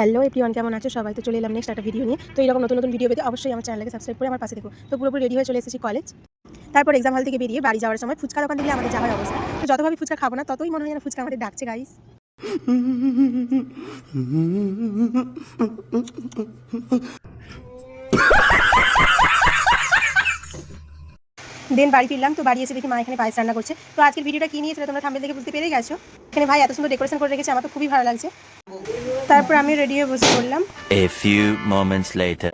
Hello everyone, কেমন আছো সবাই? তো চলে এলাম নেক্সট একটা ভিডিও নিয়ে। তো এরকম নতুন নতুন ভিডিও পেতে অবশ্যই আমার চ্যানেলকে সাবস্ক্রাইব করে আমার পাশে থেকো। তো পুরোপুরি রেডি হয়ে চলে এসেছি কলেজ। তারপর এক্সাম হল থেকে বেরিয়ে বাড়ি যাওয়ার সময় ফুচকা দোকান দেখলে আমাদের যাওয়ার অবস্থা। তো যতভাবে ফুচকা খাবো না ততই মনে হয় যেন ফুচকা আমাদের ডাকছে গাইস। দেন বাড়ি ফিরলাম। তো বাড়ি এসে দেখি মা এখানে পায়েস রান্না করছে। তো আজকের ভিডিওটা কি নিয়ে সেটা তোমরা থাম্বনেল দেখে বুঝতে পেরে গেছো। এখানে ভাই এত সুন্দর ডেকোরেশন করে রেখেছে, আমার তো খুবই ভালো লাগছে। তারপর আমি রেডি হয়ে বসে পড়লাম। A few moments later.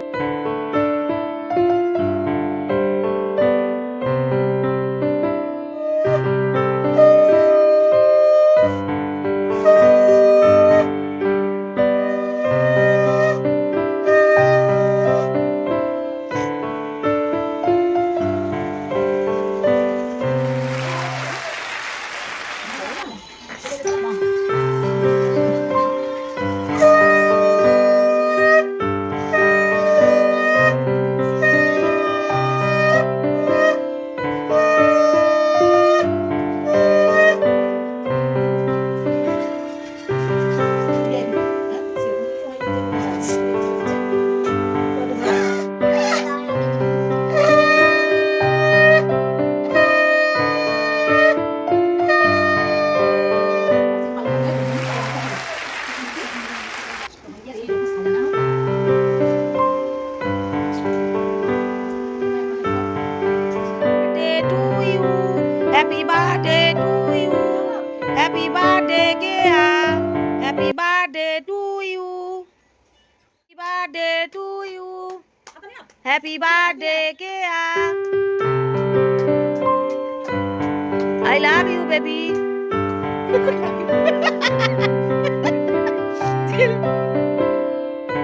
Happy birthday to you. Happy birthday, Gea. Happy birthday to you. Happy birthday to you. Happy birthday, Gea. I love you, baby.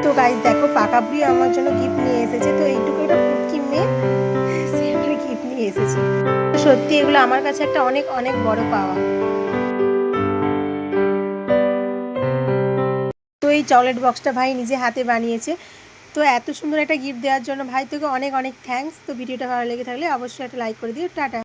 তো গাইস দেখো, পাকা বুড়ি আমার জন্য গিফট নিয়ে এসেছে। তো এইটুকু একটা পুটকি মেয়ে সে আমার গিফট নিয়ে এসেছে। সত্যি এগুলো আমার কাছে একটা অনেক অনেক বড় পাওয়া। তো এই চকলেট বক্সটা ভাই নিজে হাতে বানিয়েছে। তো এত সুন্দর একটা গিফট দেওয়ার জন্য ভাই তোকে অনেক অনেক থ্যাঙ্কস। তো ভিডিওটা ভালো লেগে থাকলে অবশ্যই একটা লাইক করে দিও। টাটা।